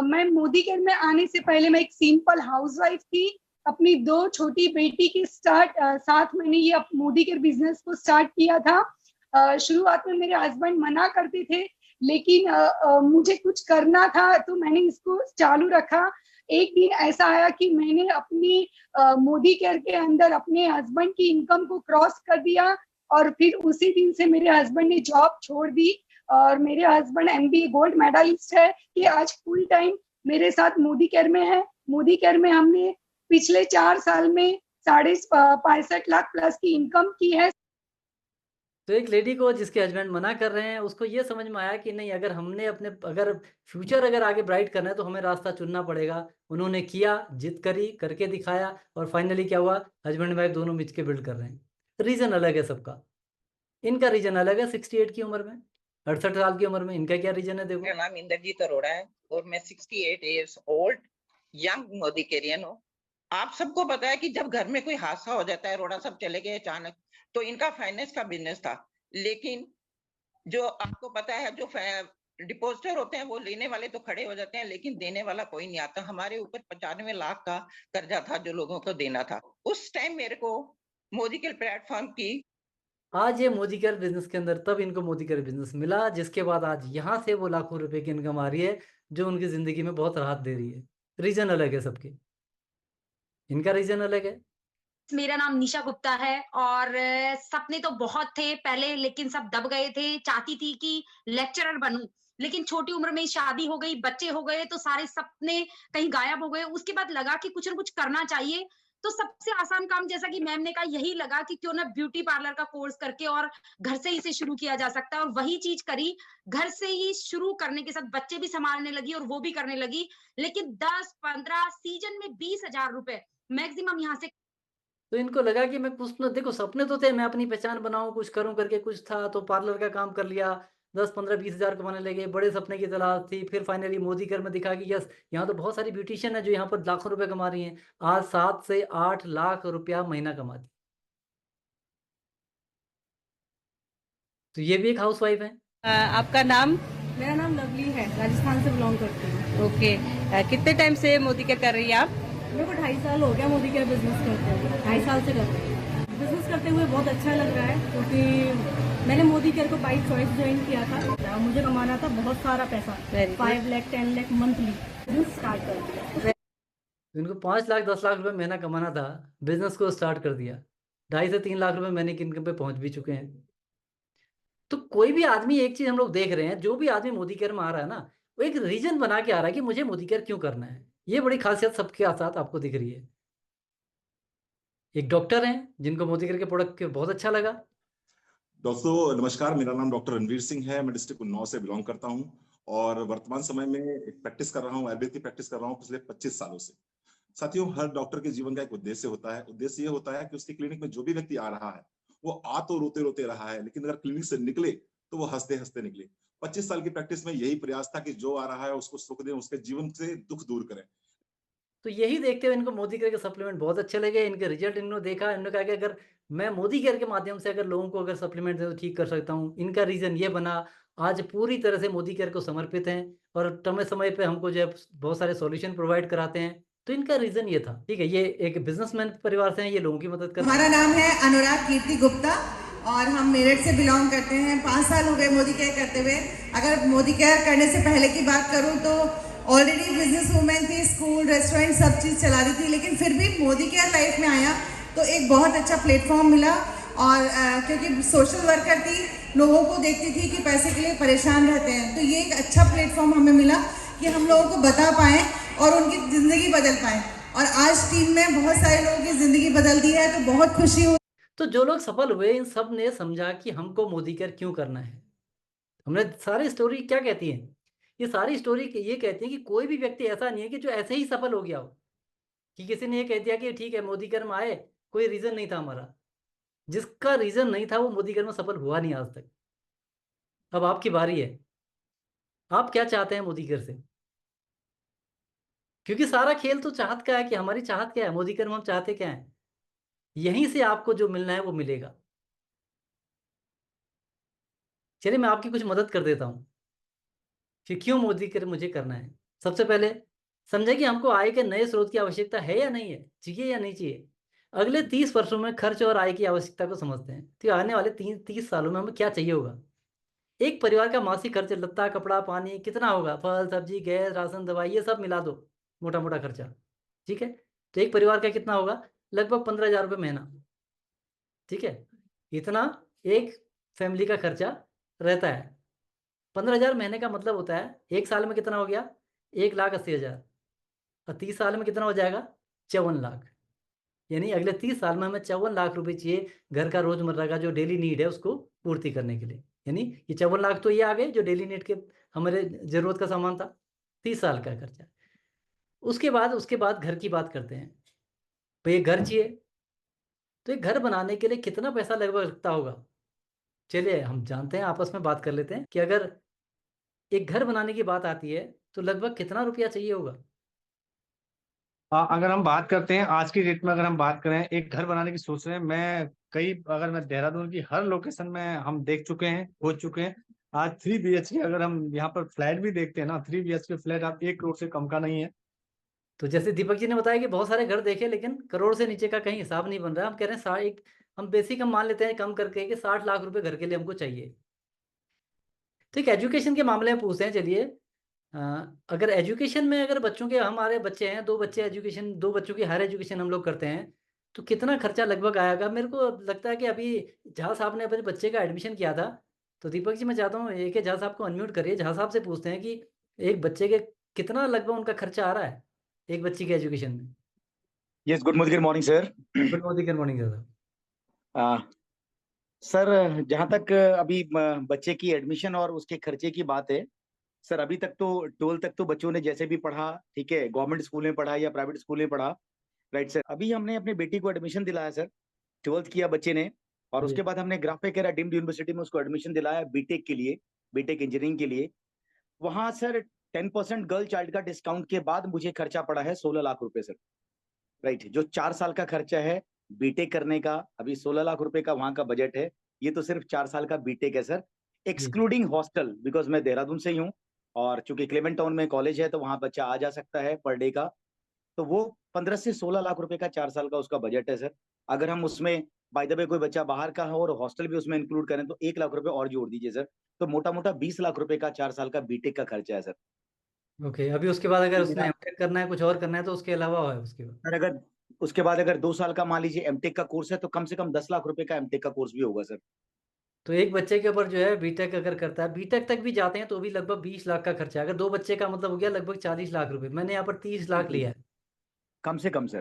मैं मोदी केयर में आने से पहले मैं एक सिंपल हाउसवाइफ थी। अपनी 2 छोटी बेटी के साथ मैंने ये मोदी केयर बिजनेस को स्टार्ट किया था। शुरुआत में मेरे हस्बैंड मना करते थे, लेकिन मुझे कुछ करना था तो मैंने इसको चालू रखा। एक दिन ऐसा आया कि मैंने अपनी मोदी केयर के अंदर अपने हस्बैंड की इनकम को क्रॉस कर दिया और फिर उसी दिन से मेरे हस्बैंड ने जॉब छोड़ दी और मेरे हस्बैंड MBA गोल्ड मेडलिस्ट है कि आज फुल टाइम मेरे साथ मोदी केयर में है। मोदी केयर में हमने पिछले 4 साल में 65 लाख प्लस की इनकम की है। तो एक लेडी को जिसके हस्बैंड मना कर रहे हैं, उसको ये समझ में आया कि नहीं, अगर हमने अगर फ्यूचर अगर आगे ब्राइट करना है तो हमें रास्ता चुनना पड़ेगा। उन्होंने किया, जिद करी, करके दिखाया और फाइनली क्या हुआ, हस्बैंड वाइफ दोनों मिल के बिल्ड कर रहे हैं। रीजन अलग है सबका। इनका रीजन अलग है 68 की उम्र में, 68 साल की उम्र में। इनका क्या रीजन है देखो। मेरा नाम इंद्रजीत अरोड़ा है और मैं 68 ईयर्स ओल्ड यंग मोदी केरियन हूँ। आप सबको पता है कि जब घर में कोई हादसा हो जाता है, अरोड़ा सब चले गए अचानक, तो इनका फाइनेंस का बिजनेस था। लेकिन जो आपको पता है, जो डिपोजिटर होते हैं वो लेने वाले तो खड़े हो जाते हैं, लेकिन देने वाला कोई नहीं आता। हमारे ऊपर 95 लाख का कर्जा था जो लोगों को देना था। उस टाइम मेरे को मोदी केयर प्लेटफॉर्म की आज ये मोदी केयर बिजनेस के अंदर, तब इनको मोदी केयर बिजनेस मिला, जिसके बाद आज यहाँ से वो लाखों रुपए की इनकम आ रही है जो उनकी जिंदगी में बहुत राहत दे रही है। रीजन अलग है सबके, इनका रीजन अलग है। मेरा नाम निशा गुप्ता है और सपने तो बहुत थे पहले, लेकिन सब दब गए थे। चाहती थी कि लेक्चरर बनूं, लेकिन छोटी उम्र में शादी हो गई, बच्चे हो गए, तो सारे सपने कहीं गायब हो गए। उसके बाद लगा कि कुछ ना कुछ करना चाहिए। तो सबसे आसान काम, जैसा कि मैम ने कहा, यही लगा कि क्यों ना ब्यूटी पार्लर का कोर्स करके और घर से ही इसे शुरू किया जा सकता है। और वही चीज करी, घर से ही शुरू करने के साथ बच्चे भी संभालने लगी और वो भी करने लगी। लेकिन 10-15 सीजन में 20,000 रुपए मैक्सिमम यहाँ से। तो इनको लगा कि मैं कुछ ना, देखो सपने तो थे, मैं अपनी पहचान बनाऊं, कुछ करूं करके कुछ था, तो पार्लर का काम कर लिया, 10, 15, 20 हज़ार कमाने लगे, बड़े सपने की तलाश थी, फिर फाइनली मोदी केयर में दिखा कि यस, यहाँ तो बहुत सारी ब्यूटिशियन है जो यहाँ पर लाखों रुपए कमा रही हैं। आज 7 से 8 लाख रुपया महीना कमाती। तो ये भी एक हाउसवाइफ है। आपका नाम? मेरा नाम लवली है, राजस्थान से बिलोंग करती हूँ। ओके, कितने टाइम से मोदी केयर कर रही है आप? मेरे को 2.5 साल हो गया मोदी केयर बिजनेस करते हुए, 2.5 साल से कर रही हूँ। बिजनेस करते हुए बहुत अच्छा लग रहा है, क्योंकि मैंने मोदी केयर को बाय चॉइस ज्वाइन किया था। मुझे कमाना था बहुत सारा पैसा, 5 lakh 10 lakh monthly, business start कर दिया। इनको 5 लाख 10 लाख रुपए महीना कमाना था, बिजनेस को स्टार्ट कर दिया। 2.5 से 3 लाख रुपए महीने की इनकम पे पहुंच भी चुके हैं। तो कोई भी आदमी, एक चीज हम लोग देख रहे हैं, जो भी आदमी मोदी केयर में आ रहा है ना, वो एक रीजन बना के आ रहा है कि मुझे मोदी केयर क्यों करना है। ये बड़ी खासियत सबके साथ आपको दिख रही है। एक डॉक्टर हैं जिनको मोदी केयर के प्रोडक्ट बहुत अच्छा लगा। दोस्तों नमस्कार, मेरा नाम डॉक्टर रणवीर सिंह है। मैं डिस्ट्रिक्ट उन्नाव से बिलोंग करता हूं और वर्तमान समय में एक प्रैक्टिस कर रहा हूं, आयुर्वेद की प्रैक्टिस कर रहा हूं पिछले 25 सालों से। साथियों, हर डॉक्टर के जीवन का एक उद्देश्य होता है। उद्देश्य ये होता है कि उसकी क्लिनिक में जो भी व्यक्ति आ रहा है वो आ तो रोते रोते रहा है, लेकिन अगर क्लिनिक से निकले तो वो हंसते हंसते निकले। 25 साल की प्रैक्टिस में यही प्रयास था कि जो आ रहा है उसको सुख दें, उसके जीवन से दुख दूर करें। तो यही देखते हुए इनको मोदी केयर के सप्लीमेंट बहुत अच्छे लगे। इनके रिजल्ट इन्होंने देखा, इन्होंने कहा कि अगर मैं मोदी केयर के माध्यम से अगर लोगों को अगर सप्लीमेंट दे तो ठीक कर सकता हूँ। इनका रीजन ये बना, आज पूरी तरह से मोदी केयर को समर्पित हैं और समय समय पे हमको जो है बहुत सारे सॉल्यूशन प्रोवाइड कराते हैं। तो इनका रीजन ये था। ठीक है, ये एक बिजनेसमैन परिवार से हैं, ये लोगों की मदद करते हैं। हमारा नाम है अनुराग कीर्ति गुप्ता और हम मेरठ से बिलोंग करते हैं। 5 साल हो गए मोदी केयर करते हुए। अगर मोदी केयर करने से पहले की बात करूं तो ऑलरेडी बिजनेस वूमेन थी, स्कूल रेस्टोरेंट सब चीज़ चला रही थी, लेकिन फिर भी मोदी केयर लाइफ में आया तो एक बहुत अच्छा प्लेटफॉर्म मिला। और क्योंकि सोशल वर्कर थी, लोगों को देखती थी कि पैसे के लिए परेशान रहते हैं, तो ये एक अच्छा प्लेटफॉर्म हमें मिला कि हम लोगों को बता पाएँ और उनकी ज़िंदगी बदल पाएँ। और आज टीम में बहुत सारे लोगों की ज़िंदगी बदल दी है, तो बहुत खुशी हुई। तो जो लोग सफल हुए, इन सब ने समझा कि हमको मोदी केयर क्यों करना है। हमने सारी स्टोरी क्या कहती है, ये सारी स्टोरी ये कहती है कि कोई भी व्यक्ति ऐसा नहीं है कि जो ऐसे ही सफल हो गया हो, कि किसी ने ये कह दिया कि ठीक है मोदी केयर में आए, कोई रीजन नहीं था हमारा। जिसका रीजन नहीं था वो मोदी केयर में सफल हुआ नहीं आज तक। अब आपकी बारी है, आप क्या चाहते हैं मोदी केयर से? क्योंकि सारा खेल तो चाहत का है कि हमारी चाहत क्या है, मोदी केयर में हम चाहते क्या है। यहीं से आपको जो मिलना है वो मिलेगा। चलिए मैं आपकी कुछ मदद कर देता हूं कि क्यों मोदी केयर मुझे करना है। सबसे पहले समझे कि हमको आय के नए स्रोत की आवश्यकता है या नहीं है, चाहिए या नहीं चाहिए। अगले 30 वर्षों में खर्च और आय की आवश्यकता को समझते हैं। तो आने वाले 30 सालों में हमें क्या चाहिए होगा। एक परिवार का मासिक खर्च, लत्ता कपड़ा पानी कितना होगा, फल सब्जी गैस राशन दवाई ये सब मिला दो, मोटा मोटा खर्चा। ठीक है, तो एक परिवार का कितना होगा, लगभग 15,000 रुपये महीना। ठीक है, इतना एक फैमिली का खर्चा रहता है। 15,000 महीने का मतलब होता है एक साल में कितना हो गया, 1,80,000। और 30 साल में कितना हो जाएगा, 54 लाख। यानी अगले 30 साल में हमें 54 लाख रुपए चाहिए घर का रोजमर्रा का जो डेली नीड है उसको पूर्ति करने के लिए। यानी ये 54 लाख तो ये आ गए जो डेली नीड के हमारे जरूरत का सामान था, 30 साल का खर्चा। उसके बाद घर की बात करते हैं। तो ये घर चाहिए, तो एक घर बनाने के लिए कितना पैसा लगभग लगता होगा। चलिए हम जानते हैं, आपस में बात कर लेते हैं कि अगर एक घर बनाने की बात आती है तो लगभग कितना रुपया चाहिए होगा। अगर हम बात करते हैं आज की डेट में, अगर हम बात करें एक घर बनाने की सोच रहे हैं, मैं देहरादून की हर लोकेशन में हम देख चुके हैं, हो चुके हैं। आज 3 BHK अगर हम यहाँ पर फ्लैट भी देखते हैं ना, 3 BHK फ्लैट आप 1 करोड़ से कम का नहीं है। तो जैसे दीपक जी ने बताया कि बहुत सारे घर देखे लेकिन करोड़ से नीचे का कहीं हिसाब नहीं बन रहा है। हम कह रहे हैं हम बेसिक हम मान लेते हैं कम करके कि 60 लाख रुपए घर के लिए हमको चाहिए। तो एक एजुकेशन के मामले में पूछते हैं। चलिए अगर एजुकेशन में अगर बच्चों के, हमारे बच्चे हैं 2 बच्चे, एजुकेशन 2 बच्चों की हायर एजुकेशन हम लोग करते हैं, तो कितना खर्चा लगभग आएगा। मेरे को लगता है कि अभी झा साहब ने अपने बच्चे का एडमिशन किया था। तो दीपक जी मैं चाहता हूँ एक झा साहब को अनम्यूट करिए, झा साहब से पूछते हैं कि एक बच्चे के कितना लगभग उनका खर्चा आ रहा है एक बच्चे के एजुकेशन में। Yes, good morning sir. Good morning sir. Sir जहाँ तक अभी बच्चे की एडमिशन और उसके खर्चे की बात है, सर अभी तक तो 12 तक तो बच्चों ने जैसे भी पढ़ा, ठीक है, गवर्नमेंट स्कूल में पढ़ा या प्राइवेट स्कूल में पढ़ा, राइट सर। अभी हमने अपनी बेटी को एडमिशन दिलाया सर, 12th किया बच्चे ने, और उसके बाद हमने ग्राफिक एरा डीम्ड यूनिवर्सिटी में उसको एडमिशन दिलाया बीटेक के लिए, बीटेक इंजीनियरिंग के लिए। वहां सर 10% गर्ल चाइल्ड का डिस्काउंट के बाद मुझे खर्चा पड़ा है 16 लाख रुपए सर। राइट, जो 4 साल का खर्चा है बीटेक करने का, अभी 16 लाख रुपए का वहां का बजट है। ये तो सिर्फ 4 साल का बीटेक है सर, एक्सक्लूडिंग हॉस्टल, बिकॉज मैं देहरादून से ही हूँ और चूंकि क्लेमेंट टाउन में कॉलेज है तो वहां बच्चा आ जा सकता है पर डे का। तो वो 15 से 16 लाख रुपए का 4 साल का उसका बजट है सर। अगर हम उसमें बाय द वे कोई बच्चा बाहर का है और हॉस्टल भी उसमें इंक्लूड करें तो 1 लाख रुपए और जोड़ दीजिए सर, तो मोटा मोटा 20 लाख रुपए का 4 साल का बीटेक का खर्चा है सर। ओके, अभी उसके बाद अगर उसने मेरा एमटेक करना है, कुछ और करना है, तो उसके अलावा है उसके बाद। सर अगर उसके बाद अगर 2 साल का मान लीजिए एमटेक का कोर्स है तो कम से कम 10 लाख रुपए का एमटेक का कोर्स भी होगा सर। तो एक बच्चे के ऊपर जो है बीटेक अगर करता है, बीटेक तक भी जाते हैं तो भी लगभग 20 लाख का खर्चा है। अगर 2 बच्चे का मतलब हो गया लगभग 40 लाख रुपए। मैंने यहाँ पर 30 लाख लिया है। कम से कम सर।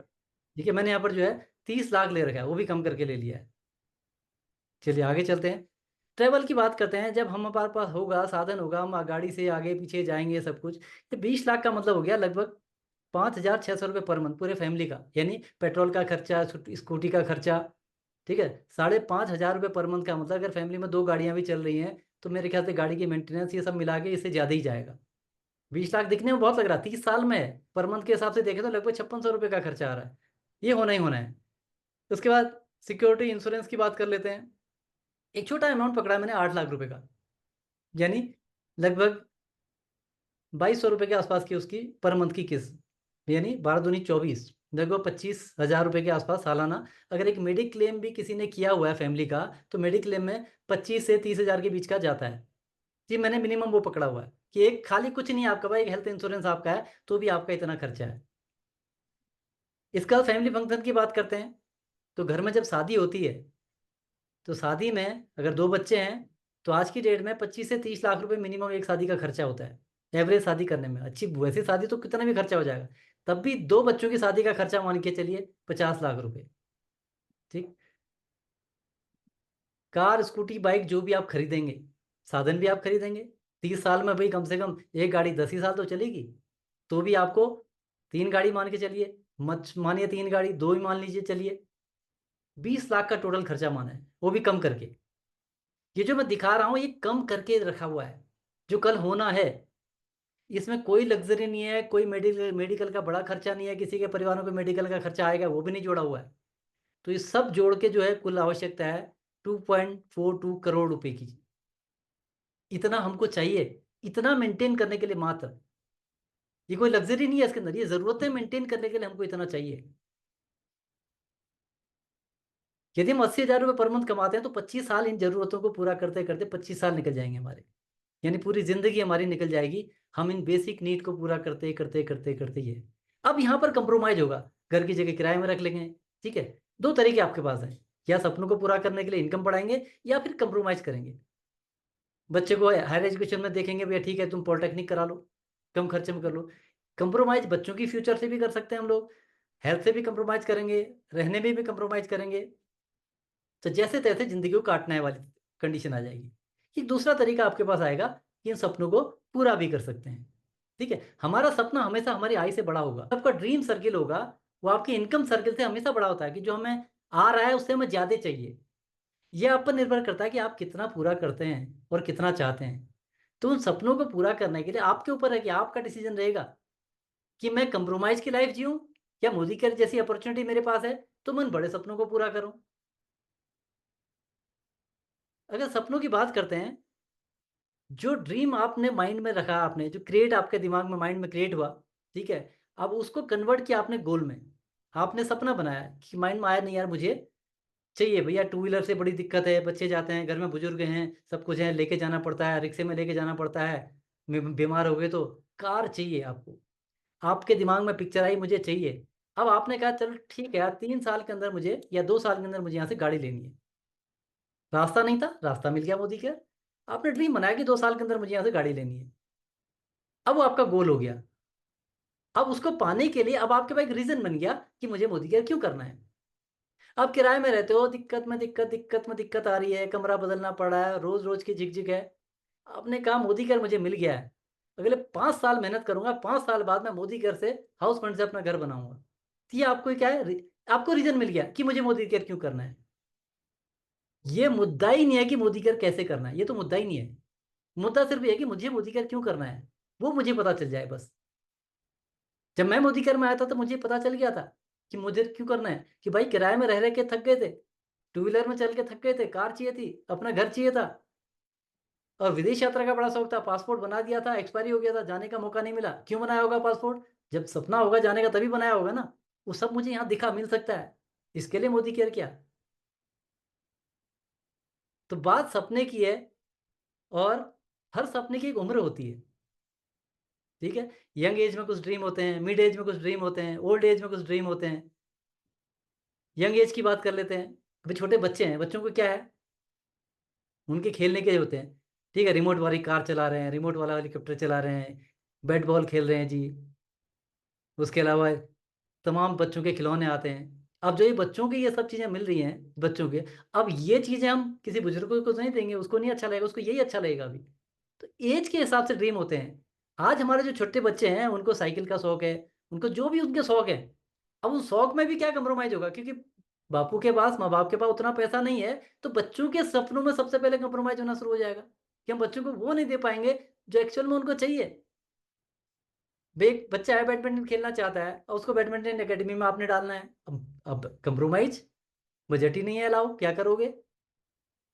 ठीक है, मैंने यहाँ पर जो है 30 लाख ले रखा है, वो भी कम करके ले लिया है। चलिए आगे चलते हैं, ट्रेवल की बात करते हैं। जब हमारे पास होगा साधन होगा, हम गाड़ी से आगे पीछे जाएंगे सब कुछ, तो 20 लाख का मतलब हो गया लगभग 5,600 रुपये पर मंथ पूरे फैमिली का, यानी पेट्रोल का खर्चा, स्कूटी का खर्चा। ठीक है, 5,500 रुपये पर मंथ का मतलब अगर फैमिली में 2 गाड़ियाँ भी चल रही हैं तो मेरे ख्याल से गाड़ी की मेंटेनेंस ये सब मिला के इससे ज़्यादा ही जाएगा। 20 लाख दिखने में बहुत लग रहा है, 30 साल में है, पर मंथ के हिसाब से देखें तो लगभग 5600 रुपये का खर्चा आ रहा है। ये होना ही होना है। उसके बाद सिक्योरिटी इंश्योरेंस की बात कर लेते हैं। एक छोटा अमाउंट पकड़ा मैंने 8 लाख रुपए का, यानी लगभग 2200 रुपये के आसपास की उसकी पर मंथ की किस्त, यानी 12 दूनी 24, लगभग 25,000 रुपये के आसपास सालाना। अगर एक मेडिक्लेम भी किसी ने किया हुआ है फैमिली का, तो मेडिक्लेम में 25 से 30,000 के बीच का जाता है जी। मैंने मिनिमम वो पकड़ा हुआ है कि एक खाली कुछ नहीं आपका भाई, एक हेल्थ इंश्योरेंस आपका है तो भी आपका इतना खर्चा है। इसका फैमिली फंक्शन की बात करते हैं, तो घर में जब शादी होती है तो शादी में अगर 2 बच्चे हैं तो आज की डेट में 25 से 30 लाख रुपए मिनिमम एक शादी का खर्चा होता है, एवरेज शादी करने में। अच्छी वैसी शादी तो कितना भी खर्चा हो जाएगा, तब भी 2 बच्चों की शादी का खर्चा मान के चलिए 50 लाख रुपए। ठीक, कार, स्कूटी, बाइक जो भी आप खरीदेंगे, साधन भी आप खरीदेंगे, 30 साल में भाई कम से कम एक गाड़ी 10 ही साल तो चलेगी, तो भी आपको 3 गाड़ी मान के चलिए, मत मानिए 3 गाड़ी, 2 ही मान लीजिए चलिए, 20 लाख का टोटल खर्चा माना है, वो भी कम करके। ये जो मैं दिखा रहा हूँ ये कम करके रखा हुआ है, जो कल होना है। इसमें कोई लग्जरी नहीं है, कोई मेडिकल का बड़ा खर्चा नहीं है, किसी के परिवारों पे मेडिकल का खर्चा आएगा वो भी नहीं जोड़ा हुआ है। तो ये सब जोड़ के जो है कुल आवश्यकता है 2.42 करोड़ रुपए की। इतना हमको चाहिए, इतना मेंटेन करने के लिए मात्र। ये कोई लग्जरी नहीं है इसके अंदर, ये जरूरतें मेंटेन करने के लिए हमको इतना चाहिए। यदि हम 80,000 रुपये पर मंथ कमाते हैं तो 25 साल इन जरूरतों को पूरा करते करते 25 साल निकल जाएंगे हमारे, यानी पूरी जिंदगी हमारी निकल जाएगी हम इन बेसिक नीड को पूरा करते करते करते करते। ये अब यहाँ पर कंप्रोमाइज होगा, घर की जगह किराए में रख लेंगे। ठीक है, 2 तरीके आपके पास हैं, या सपनों को पूरा करने के लिए इनकम बढ़ाएंगे या फिर कंप्रोमाइज करेंगे। बच्चे को हायर एजुकेशन में देखेंगे, भैया ठीक है तुम पॉलिटेक्निक करा लो, कम खर्चे में कर लो। कंप्रोमाइज बच्चों की फ्यूचर से भी कर सकते हैं हम लोग, हेल्थ से भी कंप्रोमाइज करेंगे, रहने में भी कंप्रोमाइज करेंगे, तो जैसे तैसे जिंदगी को काटने वाली कंडीशन आ जाएगी। एक दूसरा तरीका आपके पास आएगा कि इन सपनों को पूरा भी कर सकते हैं। ठीक है, हमारा सपना हमेशा हमारी आय से बड़ा होगा। आपका ड्रीम सर्किल होगा वो आपकी इनकम सर्किल से हमेशा बड़ा होता है, कि जो हमें आ रहा है उससे हमें ज़्यादा चाहिए। यह आप पर निर्भर करता है कि आप कितना पूरा करते हैं और कितना चाहते हैं। तो उन सपनों को पूरा करने के लिए आपके ऊपर है कि आपका डिसीजन रहेगा कि मैं कंप्रोमाइज की लाइफ जीऊँ या मोदी केयर जैसी अपॉर्चुनिटी मेरे पास है तो मैं उन बड़े सपनों को पूरा करूं। अगर सपनों की बात करते हैं, जो ड्रीम आपने माइंड में रखा, आपने जो क्रिएट आपके दिमाग में माइंड में क्रिएट हुआ, ठीक है, अब उसको कन्वर्ट किया आपने गोल में। आपने सपना बनाया कि माइंड में आया नहीं यार मुझे चाहिए भैया 2 व्हीलर से बड़ी दिक्कत है, बच्चे जाते हैं, घर में बुजुर्ग हैं, सब कुछ है, लेके जाना पड़ता है, रिक्शे में लेके जाना पड़ता है, बीमार हो गए तो कार चाहिए आपको। आपके दिमाग में पिक्चर आई मुझे चाहिए। अब आपने कहा चलो ठीक है यार 3 साल के अंदर मुझे या 2 साल के अंदर मुझे यहाँ से गाड़ी लेनी है। रास्ता नहीं था, रास्ता मिल गया मोदी केयर। आपने ड्रीम बनाया कि 2 साल के अंदर मुझे यहाँ से गाड़ी लेनी है। अब वो आपका गोल हो गया। अब उसको पाने के लिए अब आपके पास एक रीजन बन गया कि मुझे मोदी केयर क्यों करना है। अब किराए में रहते हो, दिक्कत में दिक्कत आ रही है, कमरा बदलना पड़ रहा है, रोज रोज की झिकझिक है। आपने कहा मोदी केयर मुझे मिल गया है, अगले 5 साल मेहनत करूंगा, 5 साल बाद मैं मोदी केयर से हाउस फंड से अपना घर बनाऊंगा। तो ये आपको क्या है, आपको रीजन मिल गया कि मुझे मोदी केयर क्यों करना है। ये मुद्दा ही नहीं है कि मोदी केयर कैसे करना है, ये तो मुद्दा ही नहीं है। मुद्दा सिर्फ ये कि मुझे मोदी केयर क्यों करना है वो मुझे पता चल जाए बस। जब मैं मोदी केयर में आया था तो मुझे पता चल गया था कि मुझे क्यों करना है, कि भाई किराए में रह के थक गए थे, टू व्हीलर में चल के थक गए थे, कार चाहिए थी, अपना घर चाहिए था, और विदेश यात्रा का बड़ा शौक था। पासपोर्ट बना दिया था, एक्सपायरी हो गया था, जाने का मौका नहीं मिला। क्यों बनाया होगा पासपोर्ट? जब सपना होगा जाने का तभी बनाया होगा ना। वो सब मुझे यहाँ दिखा मिल सकता है, इसके लिए मोदी केयर किया। तो बात सपने की है, और हर सपने की एक उम्र होती है, ठीक है। यंग एज में कुछ ड्रीम होते हैं, मिड एज में कुछ ड्रीम होते हैं, ओल्ड एज में कुछ ड्रीम होते हैं। यंग एज की बात कर लेते हैं। अभी छोटे बच्चे हैं, बच्चों को क्या है, उनके खेलने के होते हैं, ठीक है। रिमोट वाली कार चला रहे हैं, रिमोट वाला हेलीकॉप्टर चला रहे हैं, बैट बॉल खेल रहे हैं जी। उसके अलावा तमाम बच्चों के खिलौने आते हैं। अब जो ये बच्चों की ये सब चीज़ें मिल रही हैं बच्चों के, अब ये चीज़ें हम किसी बुजुर्ग को नहीं देंगे, उसको नहीं अच्छा लगेगा, उसको यही अच्छा लगेगा अभी। तो एज के हिसाब से ड्रीम होते हैं। आज हमारे जो छोटे बच्चे हैं उनको साइकिल का शौक है, उनको जो भी उनके शौक है। अब उस शौक में भी क्या कंप्रोमाइज़ होगा, क्योंकि बापू के पास, माँ बाप के पास उतना पैसा नहीं है, तो बच्चों के सपनों में सबसे पहले कंप्रोमाइज़ होना शुरू हो जाएगा, कि हम बच्चों को वो नहीं दे पाएँगे जो एक्चुअल में उनको चाहिए। एक बच्चा है बैडमिंटन खेलना चाहता है और उसको बैडमिंटन एकेडमी में आपने डालना है। अब कंप्रोमाइज़, बजट ही नहीं है अलाउ, क्या करोगे?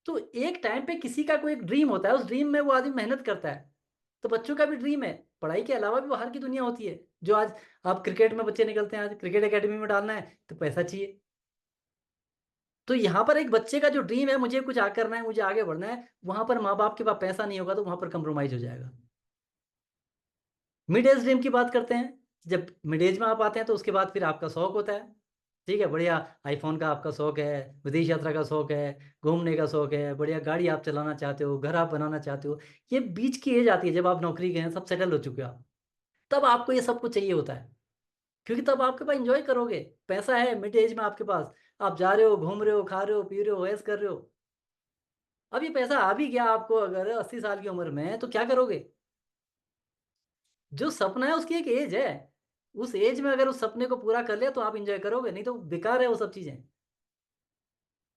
तो एक टाइम पे किसी का कोई एक ड्रीम होता है, उस ड्रीम में वो आदमी मेहनत करता है। तो बच्चों का भी ड्रीम है, पढ़ाई के अलावा भी बाहर की दुनिया होती है। जो आज आप क्रिकेट में बच्चे निकलते हैं, आज क्रिकेट एकेडमी में डालना है तो पैसा चाहिए। तो यहाँ पर एक बच्चे का जो ड्रीम है, मुझे कुछ करना है, मुझे आगे बढ़ना है, वहाँ पर माँ-बाप के पास पैसा नहीं होगा तो वहाँ पर कंप्रोमाइज़ हो जाएगा। मिड एज ड्रीम की बात करते हैं। जब मिड एज में आप आते हैं तो उसके बाद फिर आपका शौक होता है, ठीक है। बढ़िया आईफ़ोन का आपका शौक है, विदेश यात्रा का शौक है, घूमने का शौक है, बढ़िया गाड़ी आप चलाना चाहते हो, घर आप बनाना चाहते हो। ये बीच की एज आती है जब आप नौकरी गए हैं, सब सेटल हो चुके हो आप। तब आपको ये सब कुछ चाहिए होता है, क्योंकि तब आपके पास एन्जॉय करोगे, पैसा है मिड एज में आपके पास, आप जा रहे हो, घूम रहे हो, खा रहे हो, पी रहे हो, ऐश कर रहे हो। अब ये पैसा आ भी गया आपको अगर 80 साल की उम्र में, तो क्या करोगे? जो सपना है उसकी एक एज है, उस एज में अगर उस सपने को पूरा कर लिया तो आप एन्जॉय करोगे, नहीं तो बेकार है वो सब चीज़ें।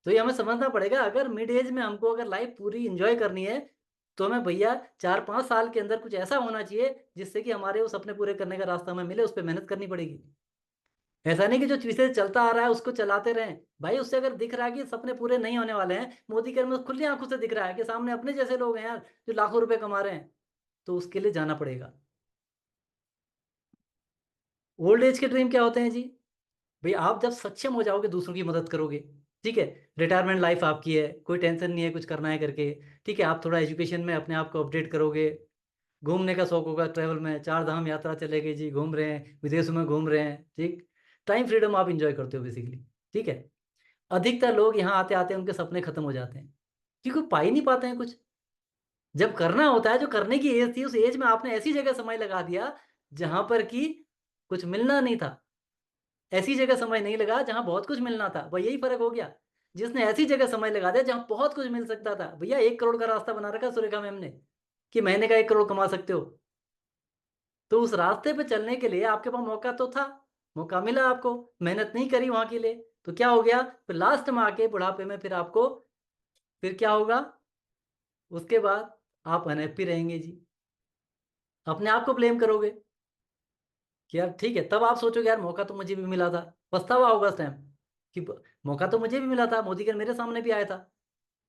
तो ये हमें समझना पड़ेगा, अगर मिड एज में हमको अगर लाइफ पूरी एन्जॉय करनी है, तो हमें भैया 4-5 साल के अंदर कुछ ऐसा होना चाहिए जिससे कि हमारे वो सपने पूरे करने का रास्ता हमें मिले, उस पे मेहनत करनी पड़ेगी। ऐसा नहीं कि जो पीछे चलता आ रहा है उसको चलाते रहें। भाई उससे अगर दिख रहा है कि सपने पूरे नहीं होने वाले हैं, मोदी केयर में खुली आँखों से दिख रहा है कि सामने अपने जैसे लोग हैं यार, जो लाखों रुपए कमा रहे हैं, तो उसके लिए जाना पड़ेगा। ओल्ड एज के ड्रीम क्या होते हैं जी? भई आप जब सक्षम हो जाओगे दूसरों की मदद करोगे, ठीक है? रिटायरमेंट लाइफ़ आपकी है, कोई टेंशन नहीं है कुछ करना है करके, ठीक है? आप थोड़ा एजुकेशन में अपने आप को अपडेट करोगे, घूमने का शौक होगा ट्रैवल में, 4 धाम यात्रा चलेगी जी, घूम रहे हैं, विदेशों में घूम रहे हैं, ठीक? टाइम फ्रीडम आप एन्जॉय करते हो बेसिकली, ठीक है? अधिकतर लोग यहाँ आते-आते उनके सपने खत्म हो जाते हैं, क्योंकि वो पा ही नहीं पाते हैं कुछ। जब करना होता है, जो करने की एज थी, उस एज में आपने ऐसी जगह समय लगा दिया, जहाँ पर कि कुछ मिलना नहीं था। ऐसी जगह समय नहीं लगा जहाँ बहुत कुछ मिलना था, वही यही फ़र्क हो गया। जिसने ऐसी जगह समय लगा दिया जहाँ बहुत कुछ मिल सकता था। भैया 1 करोड़ का रास्ता बना रखा है सुरेखा मैम ने, कि महीने का 1 करोड़ कमा सकते हो। तो उस रास्ते पे चलने के लिए आपके पास मौका तो था, मौका मिला आपको, मेहनत नहीं करी वहाँ के लिए, तो क्या हो गया? फिर लास्ट में आके बुढ़ापे में फिर आपको फिर क्या होगा? उसके बाद आप अनहैप्पी रहेंगे जी। अपने आप को ब्लेम करोगे कि यार ठीक है, तब आप सोचोगे यार मौका तो मुझे भी मिला था। पछतावा होगा उस टाइम कि ब मौका तो मुझे भी मिला था, मोदी केयर मेरे सामने भी आया था,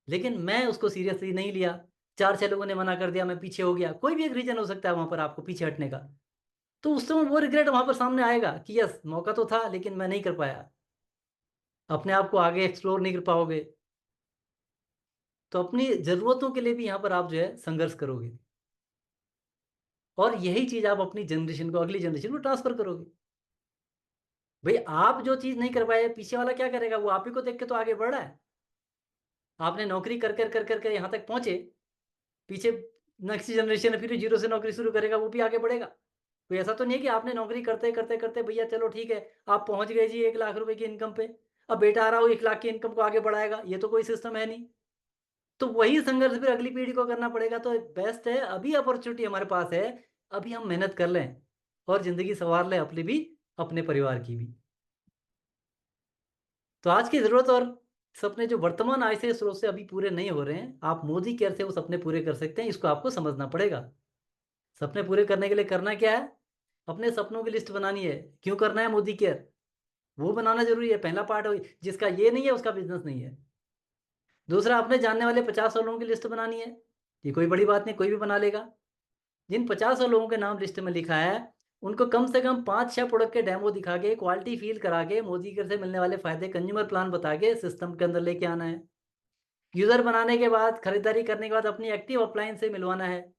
लेकिन मैं उसको सीरियसली नहीं लिया। 4-6 लोगों ने मना कर दिया, मैं पीछे हो गया। कोई भी एक रीज़न हो सकता है वहाँ पर आपको पीछे हटने का। तो उस समय वो रिग्रेट वहाँ पर सामने आएगा कि यस मौका तो था लेकिन मैं नहीं कर पाया। अपने आप को आगे एक्सप्लोर नहीं कर पाओगे। तो अपनी ज़रूरतों के लिए भी यहाँ पर आप जो है संघर्ष करोगे। और यही चीज़ आप अपनी जनरेशन को, अगली जनरेशन को ट्रांसफ़र करोगे। भई आप जो चीज़ नहीं कर पाए, पीछे वाला क्या करेगा? वो आप ही को देख के तो आगे बढ़ रहा है। आपने नौकरी कर यहाँ तक पहुँचे, पीछे नेक्स्ट जनरेशन फिर ज़ीरो से नौकरी शुरू करेगा, वो भी आगे बढ़ेगा। कोई ऐसा तो नहीं है कि आपने नौकरी करते भैया चलो ठीक है, आप पहुँच गए जी 1 लाख रुपए की इनकम पे, अब बेटा आ रहा हो 1 लाख की इनकम को आगे बढ़ाएगा, ये तो कोई सिस्टम है नहीं। तो वही संघर्ष फिर अगली पीढ़ी को करना पड़ेगा। तो बेस्ट है, अभी अपॉर्च्युनिटी हमारे पास है, अभी हम मेहनत कर लें और ज़िंदगी सँवार लें अपनी भी, अपने परिवार की भी। तो आज की ज़रूरत और सपने जो वर्तमान आय से स्रोत से अभी पूरे नहीं हो रहे हैं, आप मोदी केयर से वो सपने पूरे कर सकते हैं। इसको आपको समझना पड़ेगा। सपने पूरे करने के लिए करना क्या है? अपने सपनों की लिस्ट बनानी है। क्यों करना है मोदी केयर? वो बनाना जरूरी है। पहला पार्ट हो, जिसका ये नहीं है उसका बिजनेस नहीं है। दूसरा, अपने जानने वाले 50 लोगों की लिस्ट बनानी है। ये कोई बड़ी बात नहीं, कोई भी बना लेगा। जिन 50 लोगों के नाम लिस्ट में लिखा है, उनको कम से कम 5-6 प्रोडक्ट के डेमो दिखा के, क्वालिटी फील करा के, मोदी केयर से मिलने वाले फायदे, कंज्यूमर प्लान बता के सिस्टम के अंदर लेके आना है। यूजर बनाने के बाद, खरीदारी करने के बाद अपनी एक्टिव अपलाइन से मिलवाना है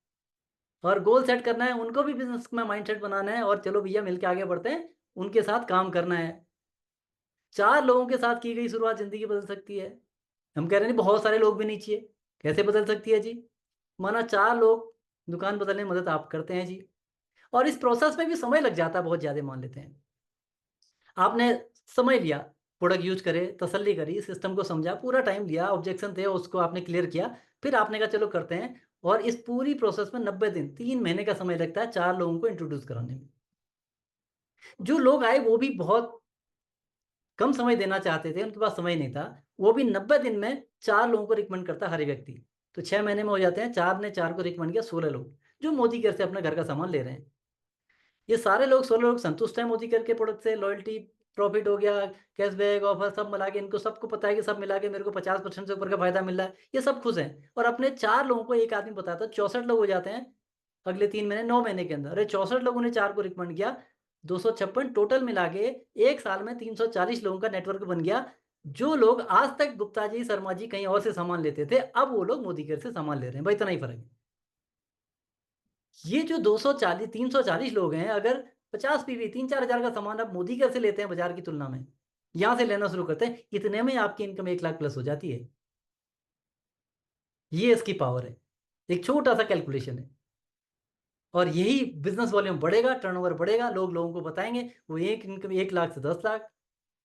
और गोल सेट करना है। उनको भी बिजनेस में माइंडसेट बनाना है और चलो भैया मिलके आगे बढ़ते हैं, उनके साथ काम करना है। 4 लोगों के साथ की गई शुरुआत जिंदगी बदल सकती है। हम कह रहे हैं बहुत सारे लोग भी नहीं चाहिए। कैसे बदल सकती है जी? माना 4 लोग दुकान बदलने में मदद आप करते हैं जी, और इस प्रोसेस में भी समय लग जाता है बहुत ज़्यादा, मान लेते हैं। आपने समय लिया, प्रोडक्ट यूज करे, तसल्ली करी, सिस्टम को समझा, पूरा टाइम लिया, ऑब्जेक्शन थे उसको आपने क्लियर किया, फिर आपने कहा चलो करते हैं। और इस पूरी प्रोसेस में 90 दिन, 3 महीने का समय लगता है 4 लोगों को इंट्रोड्यूस कराने में। जो लोग आए वो भी बहुत कम समय देना चाहते थे, उनके पास समय नहीं था। वो भी 90 दिन में 4 लोगों को रिकमेंड करता हर एक व्यक्ति। तो 6 महीने में हो जाते हैं। 4 ने 4 को रिकमेंड किया, 16 लोग जो मोदी केयर से अपने घर का सामान ले रहे हैं। ये सारे लोग 16 लोग संतुष्ट हैं मोदी केयर के प्रोडक्ट से। लॉयल्टी, प्रॉफिट हो गया, कैशबैक, ऑफर सब मिला के इनको सबको पता है कि सब मिला के मेरे को 50% से ऊपर का फायदा मिल रहा है। ये सब खुश हैं। और अपने 4 लोगों को एक आदमी बताता है, 64 लोग हो जाते हैं अगले 3 महीने, 9 महीने के अंदर। अरे 64 लोगों ने 4 को रिकमेंड किया, 256 टोटल मिला के 1 साल में 340 लोगों का नेटवर्क बन गया। जो लोग आज तक गुप्ता जी, शर्मा जी कहीं और से सामान लेते थे, अब वो लोग मोदी केयर से सामान ले रहे हैं। भाई इतना ही फर्क है। ये जो 240 340 लोग हैं, अगर 50 पीवी 3-4 हज़ार का सामान अब मोदी केयर से लेते हैं बाजार की तुलना में, यहां से लेना शुरू करते हैं, इतने में आपकी इनकम 1 लाख प्लस हो जाती है। ये इसकी पावर है। एक छोटा सा कैलकुलेशन है। और यही बिजनेस वॉल्यूम बढ़ेगा, टर्नओवर बढ़ेगा, लोग लोगों को बताएंगे। वो एक इनकम 1 लाख से 10 लाख,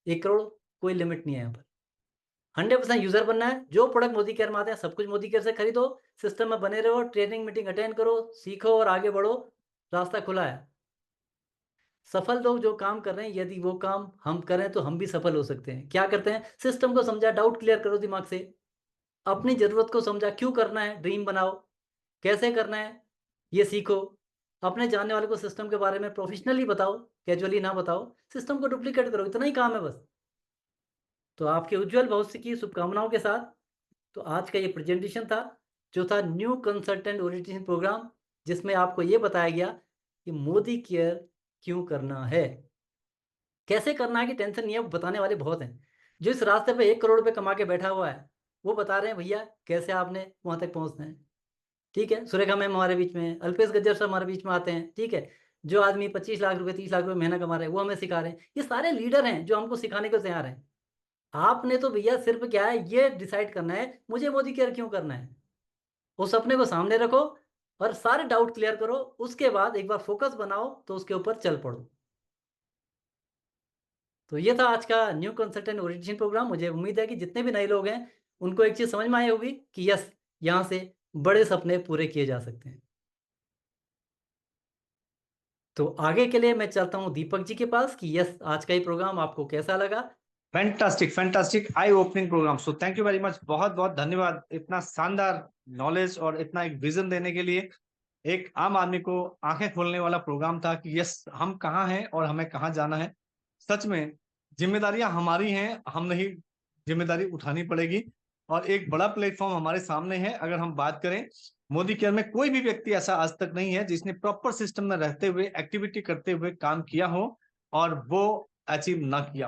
1 करोड़, कोई लिमिट नहीं है यहाँ पर। 100% यूजर बनना है। जो प्रोडक्ट मोदी केयर में आते हैं सब कुछ मोदी केयर से खरीदो, सिस्टम में बने रहो, ट्रेनिंग मीटिंग अटेंड करो, सीखो और आगे बढ़ो। रास्ता खुला है। सफल लोग जो काम कर रहे हैं, यदि वो काम हम करें तो हम भी सफल हो सकते हैं। क्या करते हैं? सिस्टम को समझा, डाउट क्लियर करो दिमाग से, अपनी जरूरत को समझा, क्यों करना है, ड्रीम बनाओ, कैसे करना है ये सीखो, अपने जानने वाले को सिस्टम के बारे में प्रोफेशनली बताओ, कैजुअली ना बताओ, सिस्टम को डुप्लीकेट करो। इतना ही काम है बस। तो आपके उज्जवल भविष्य की शुभकामनाओं के साथ, तो आज का ये प्रेजेंटेशन था, जो था न्यू कंसल्टेंट ओरिएंटेशन प्रोग्राम, जिसमें आपको ये बताया गया कि मोदी केयर क्यों करना है, कैसे करना है कि टेंशन नहीं है। बताने वाले बहुत हैं। जो इस रास्ते पे 1 करोड़ रुपए कमा के बैठा हुआ है, वो बता रहे हैं भैया कैसे आपने वहां तक पहुंचना है। ठीक है, सुरेखा मैम हमारे बीच में हैं, अल्पेश गज्जर सर हमारे बीच में आते हैं। ठीक है, जो आदमी 25 लाख रुपए 30 लाख रुपए महीना कमा रहे हैं, वो हमें सिखा रहे हैं। ये सारे लीडर हैं जो हमको सिखाने को तैयार हैं। आपने तो भैया सिर्फ क्या है, ये डिसाइड करना है मुझे मोदी केयर क्यों करना है। उस सपने को सामने रखो और सारे डाउट क्लियर करो। उसके बाद एक बार फोकस बनाओ तो उसके ऊपर चल पड़ो। तो ये था आज का न्यू कंसल्टेंट ओरिएंटेशन प्रोग्राम। मुझे उम्मीद है कि जितने भी नए लोग हैं उनको एक चीज समझ में आई होगी कि यस, यहाँ से बड़े सपने पूरे किए जा सकते हैं। तो आगे के लिए मैं चलता हूँ दीपक जी के पास कि यस, आज का ये प्रोग्राम आपको कैसा लगा। Fantastic I opening program. So thank you very much, बहुत बहुत धन्यवाद इतना शानदार नॉलेज और इतना एक विजन देने के लिए। एक आम आदमी को आंखें खोलने वाला प्रोग्राम था कि यस, हम कहाँ हैं और हमें कहाँ जाना है। सच में जिम्मेदारियां हमारी हैं, हम नहीं जिम्मेदारी उठानी पड़ेगी। और एक बड़ा प्लेटफॉर्म हमारे सामने है। अगर हम बात करें, मोदी केयर में कोई भी व्यक्ति ऐसा आज तक नहीं है जिसने प्रॉपर सिस्टम में रहते हुए, एक्टिविटी करते हुए काम किया हो और वो अचीव ना किया हो।